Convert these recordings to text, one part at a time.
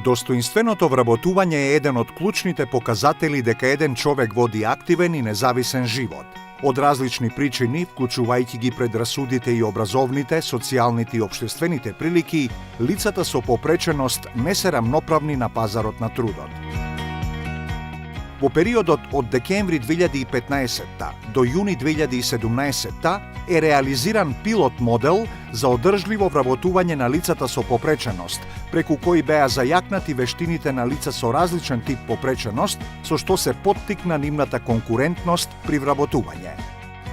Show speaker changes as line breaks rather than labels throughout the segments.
Достоинственото вработување е еден од клучните показатели дека еден човек води активен и независен живот. Од различни причини, вклучувајќи ги предрасудите и образовните, социјалните и општествените прилики, лицата со попреченост не се рамноправни на пазарот на трудот. Во периодот од декември 2015 до јуни 2017 е реализиран пилот модел за одржливо вработување на лицата со попреченост, преку кој беа зајакнати вештините на лица со различен тип попреченост, со што се поттикна нивната конкурентност при вработување.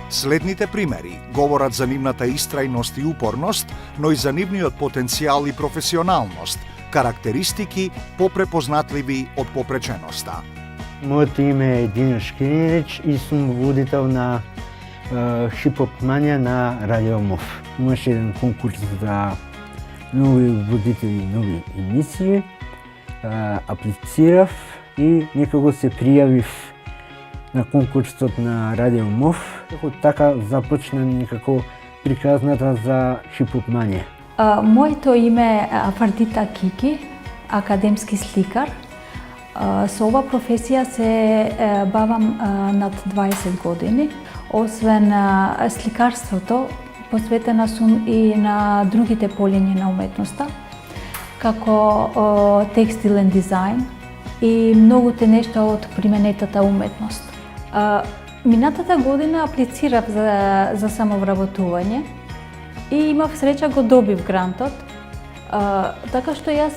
Следните примери говорат за нивната истрајност и упорност, но и за нивниот потенцијал и професионалност, карактеристики попрепознатливи од попреченоста.
Моето име е Дино Шкинирич и сум водител на хип-хоп манија на Радио МОВ. Имаше еден конкурс за нови водители, нови емисии. Аплицирав и некако се пријавив на конкурсот на Радио МОВ. Така започна некако приказната за хип-хоп манија.
Моето име е Афардита Кики, академски сликар. Со ова професија се бавам над 20 години. Освен сликарството, посветена сум и на другите полиња на уметноста, како текстилен дизајн и многуте нешта од применетата уметност. Минатата година аплицирав за самовработување и имав среќа го добив грантот, така што јас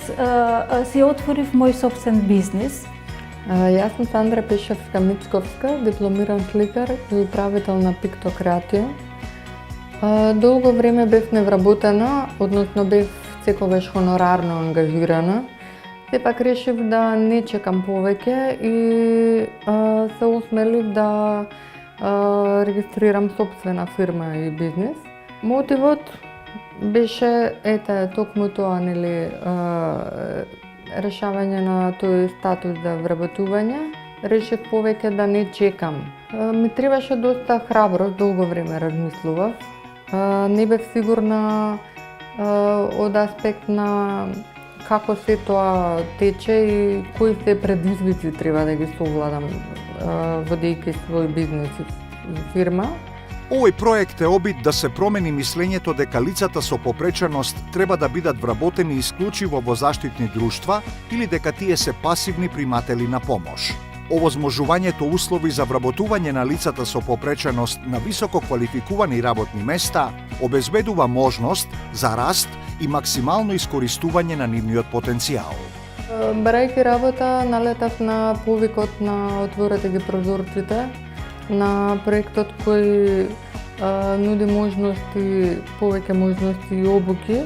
си отворив мој собствен бизнис.
Јас сум Сандра Пешевска-Мицковска, дипломиран сликар и управител на Пикто Креатио. Долго време бев невработена, односно бев секогаш хонорарно ангажирана. Сепак решив да не чекам повеќе и се осмелив да регистрирам собствена фирма и бизнес. Мотивот беше токму тоа, нели, решавање на тој статус за вработување. Решив повеќе да не чекам. Ми требаше доста храброст, долго време размислував. Не бев сигурна од аспект на како се тоа тече и кои се предизвици треба да ги совладам водејќи свој бизнес и фирма.
Овој проект е обид да се промени мислењето дека лицата со попреченост треба да бидат вработени исклучиво во заштитни друштва или дека тие се пасивни приматели на помош. Овозможувањето услови за вработување на лицата со попреченост на високо квалификувани работни места обезбедува можност за раст и максимално искористување на нивниот потенцијал.
Барајќи работа, налетав на повикот на Отворете ги прозорците, на проектот кој нуди можности, повеќе можности и обуки,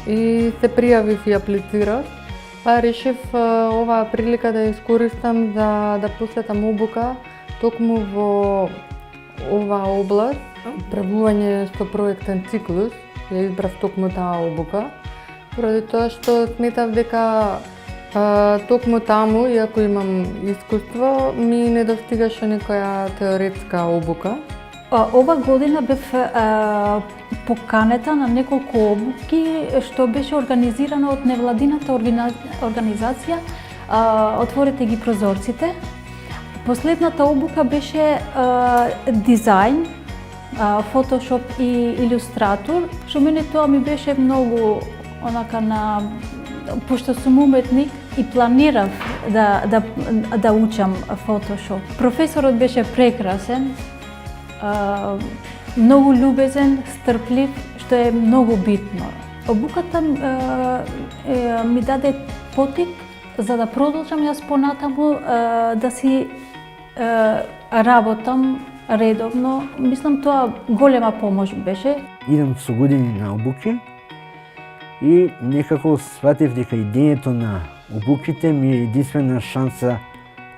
и се пријавив и аплицирав. Па решив оваа прилика да ја искористам за да посетам обука токму во оваа област, правување со проектен циклус. Ја избрав токму таа обука, поради тоа што сметав дека токму таму, иако имам искуство, ми недостигаше некоја теоретска обука.
Ова година бев поканета на неколку обуки што беше организирана од невладината организација Отворете ги прозорците. Последната обука беше дизајн, фотошоп и илустратор, што мене тоа ми беше многу онака пошто сум уметник и планирав да учам фотошоп. Професорот беше прекрасен, многу љубезен, стрплив, што е многу битно. Обуката ми даде потик за да продолжам јас понатаму да си работам редовно. Мислам, тоа голема помош беше.
Идам со години на обуки и некако сватив дека идејето на обуките ми е единствена шанса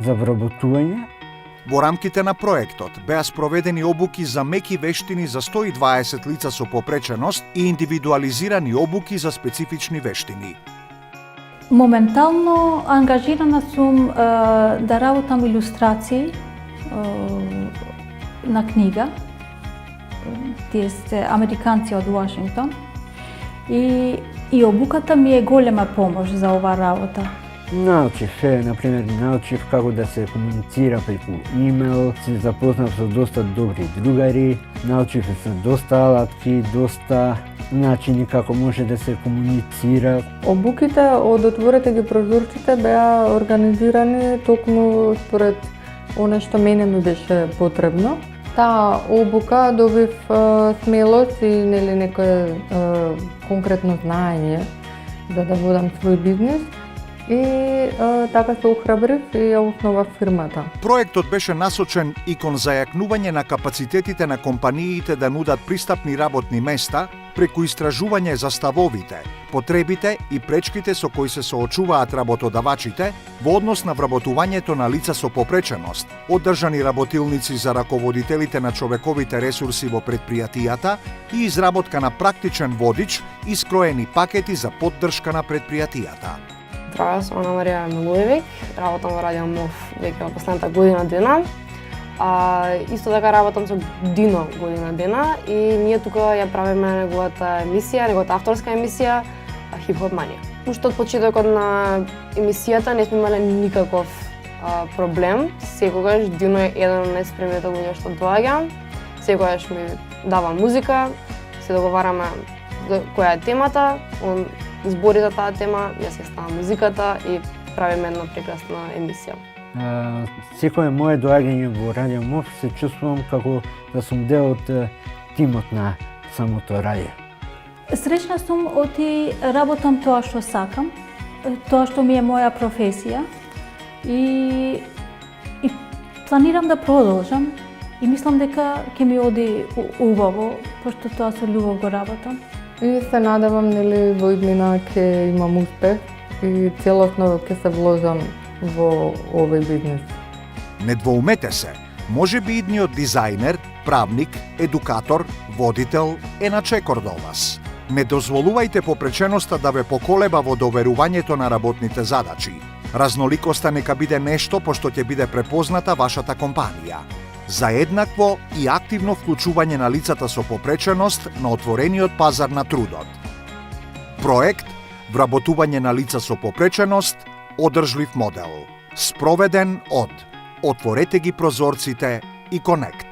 за вработување.
Во рамките на проектот беа спроведени обуки за меки вештини за 120 лица со попреченост и индивидуализирани обуки за специфични вештини.
Моментално ангажирана сум да работам илустрации на книга. Тие се американци од Вашингтон. И И обуката ми е голема помош за оваа работа.
Научив, например, научив како да се комуницира преку имейл, се запознав со доста добри другари, научив се доста алатки, доста начини како може да се комуницира.
Обуките од Отворете ги прозорците беа организирани токму според оно што мене ми беше потребно. Таа обука добив смелост и нели некое конкретно знаење за да водам свој бизнес. И така се охрабрив и ја основав фирмата.
Проектот беше насочен и кон зајакнување на капацитетите на компаниите да нудат пристапни работни места преку истражување за ставовите, потребите и пречките со кои се соочуваат работодавачите во однос на вработувањето на лица со попреченост, одржани работилници за раководителите на човековите ресурси во предпријатијата и изработка на практичен водич и скроени пакети за поддршка на предпријатијата.
Здраво, сум Ана Марија Милоевик, работам во Радио МОВ веќе во последната година дена. Исто така работам со Дино година дена и ние тука ја правиме неговата емисија, неговата авторска емисија Хип-хоп Манија. Уште од почетокот на емисијата не сме имале никаков проблем. Секогаш Дино е еден од најспремните луѓе што доаѓа. Секогаш ми дава музика, се договараме која е темата, он збори за таа тема, јас ја ставам музиката и правиме една прекрасна емисија.
Секое мое доаѓање во Радио МОВ се чувствувам како да сум дел од тимот на самото радио.
Среќна сум оти работам тоа што сакам, тоа што ми е моја професија и планирам да продолжам и мислам дека ќе ми оди убаво, пошто тоа со љубов го работам.
И се надевам нели во иднина ќе имам успех и целосно ќе се вложам во овој бизнес.
Не двоумете се, може би идниот дизајнер, правник, едукатор, водител е на чекор до вас. Не дозволувајте попреченоста да ве поколеба во доверувањето на работните задачи. Разноликоста нека биде нешто пошто ќе биде препозната вашата компанија. За еднакво и активно вклучување на лицата со попреченост на отворениот пазар на трудот. Проект Вработување на лица со попреченост, одржлив модел. Спроведен од Отворете ги прозорците и Конект.